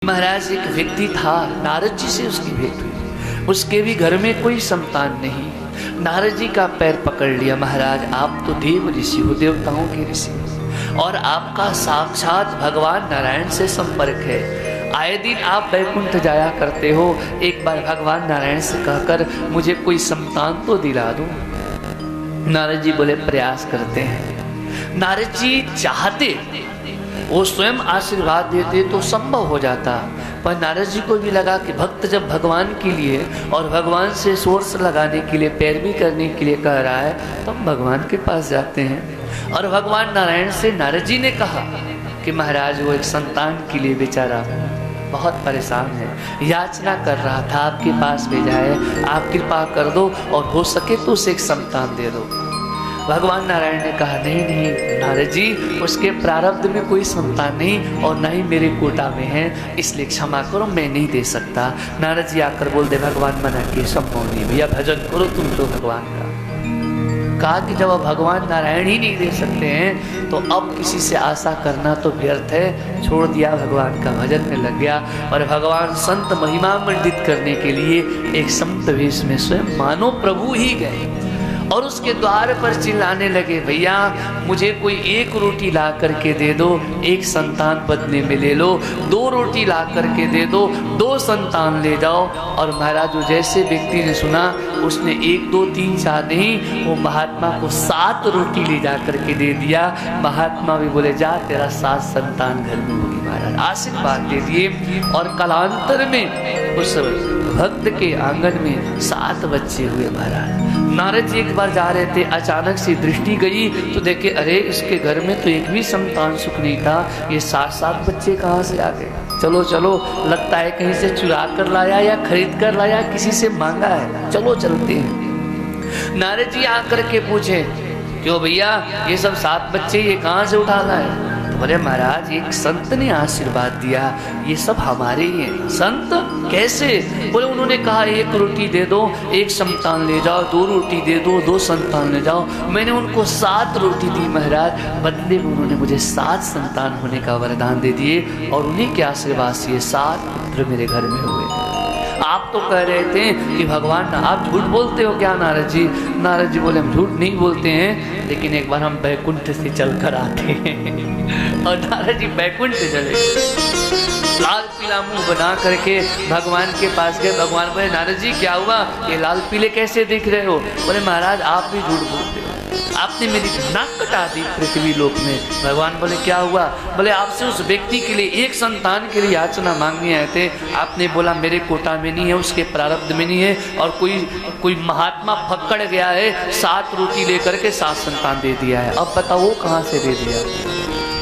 महाराज एक व्यक्ति था, नारद जी से उसकी भेंट हुई। उसके भी घर में कोई संतान नहीं। नारद जी का पैर पकड़ लिया, महाराज आप तो देव ऋषि हो, देवताओं के ऋषि हो, और आपका साक्षात भगवान नारायण से संपर्क है। आए दिन आप वैकुंठ जाया करते हो, एक बार भगवान नारायण से कहकर मुझे कोई संतान तो दिला दो। नारद जी बोले प्रयास करते हैं। नारद जी चाहते, वो स्वयं आशीर्वाद देते तो संभव हो जाता, पर नारद जी को भी लगा कि भक्त जब भगवान के लिए और भगवान से सोर्स लगाने के लिए, पैरवी करने के लिए कह रहा है, तब भगवान के पास जाते हैं। और भगवान नारायण से नारद जी ने कहा कि महाराज वो एक संतान के लिए बेचारा बहुत परेशान है, याचना कर रहा था, आपके पास भेजा है, आप कृपा कर दो और हो सके तो उसे एक संतान दे दो। भगवान नारायण ने कहा नहीं नहीं नारद जी, उसके प्रारब्ध में कोई संतान नहीं और न ही मेरे कोटा में है, इसलिए क्षमा करो, मैं नहीं दे सकता। नारद जी आकर बोल दे भगवान मना के संभव नहीं भैया, भजन करो तुम तो भगवान का। कहा कि जब भगवान नारायण ही नहीं दे सकते हैं तो अब किसी से आशा करना तो व्यर्थ है। छोड़ दिया, भगवान का भजन में लग गया। और भगवान संत महिमा मंडित करने के लिए एक संत वेश में स्वयं मानो प्रभु ही गए और उसके द्वार पर चिल्लाने लगे, भैया मुझे कोई एक रोटी ला करके दे दो, एक संतान बदले में ले लो, 2 रोटी ला करके दे दो, 2 संतान ले जाओ। और महाराज जो जैसे व्यक्ति ने सुना, उसने 1 2 3 4 नहीं, वो महात्मा को 7 रोटी ले जा करके दे दिया। महात्मा भी बोले जा तेरा 7 संतान घर में होगी। महाराज आशीर्वाद दे दिए और कालांतर में उस भक्त के आंगन में 7 बच्चे हुए। महाराज नारद जी एक बार जा रहे थे, अचानक से दृष्टि गई तो देखे अरे इसके घर में तो एक भी संतान सुख नहीं था, ये 7 बच्चे कहाँ से आ गए। चलो चलो, लगता है कहीं से चुरा कर लाया या खरीद कर लाया, किसी से मांगा है, चलो चलते हैं। नारद जी आकर के पूछे क्यों भैया ये सब 7 बच्चे ये कहाँ से उठा लाए। बोले महाराज एक संत ने आशीर्वाद दिया, ये सब हमारे ही हैं। संत कैसे? बोले उन्होंने कहा 1 रोटी दे दो, 1 संतान ले जाओ, 2 रोटी दे दो, 2 संतान ले जाओ। मैंने उनको 7 रोटी दी महाराज, बदले में उन्होंने मुझे 7 संतान होने का वरदान दे दिए और उन्हीं के आशीर्वाद से ये 7 पुत्र मेरे घर में हुए। आप तो कह रहे थे कि भगवान आप झूठ बोलते हो क्या नारद जी? नारद जी बोले हम झूठ नहीं बोलते हैं, लेकिन एक बार हम बैकुंठ से चल कर आते हैं। और नारद जी बैकुंठ से चले, लाल पीला मुंह बना करके भगवान के पास गए। भगवान बोले नारद जी क्या हुआ, ये लाल पीले कैसे दिख रहे हो? बोले महाराज आप भी झूठ बोलते हो, आपने मेरी नाक कटा दी पृथ्वी लोक में। भगवान बोले क्या हुआ? बोले आपसे उस व्यक्ति के लिए, एक संतान के लिए याचना मांगने आए थे, आपने बोला मेरे कोटा में नहीं है, उसके प्रारब्ध में नहीं है, और कोई महात्मा पकड़ गया है, 7 रोटी लेकर के 7 संतान दे दिया है। अब बताओ वो कहाँ से दे दिया?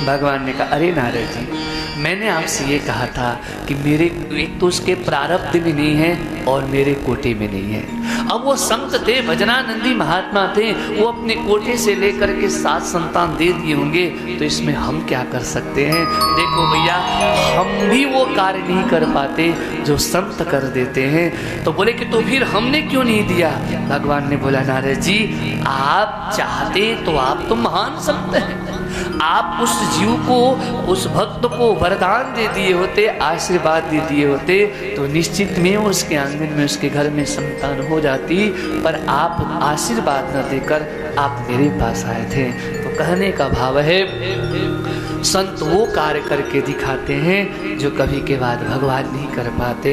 भगवान ने कहा अरे नारद जी मैंने आपसे ये कहा था कि मेरे एक तो उसके प्रारब्ध में नहीं है और मेरे कोटे में नहीं है। अब वो संत थे, भजनानंदी महात्मा थे, वो अपने कोटे से लेकर के 7 संतान दे दिए होंगे, तो इसमें हम क्या कर सकते हैं? देखो भैया हम भी वो कार्य नहीं कर पाते जो संत कर देते हैं। तो बोले कि तो फिर हमने क्यों नहीं दिया? भगवान ने बोला नारद जी आप चाहते तो आप तो महान संत हैं, आप उस जीव को, उस भक्त को वरदान दे दिए होते, आशीर्वाद दे दिए होते, तो निश्चित में उसके आंगन में, उसके घर में संतान हो जाती। पर आप आशीर्वाद न देकर आप मेरे पास आए थे। तो कहने का भाव है संत वो कार्य करके दिखाते हैं जो कभी के बाद भगवान नहीं कर पाते।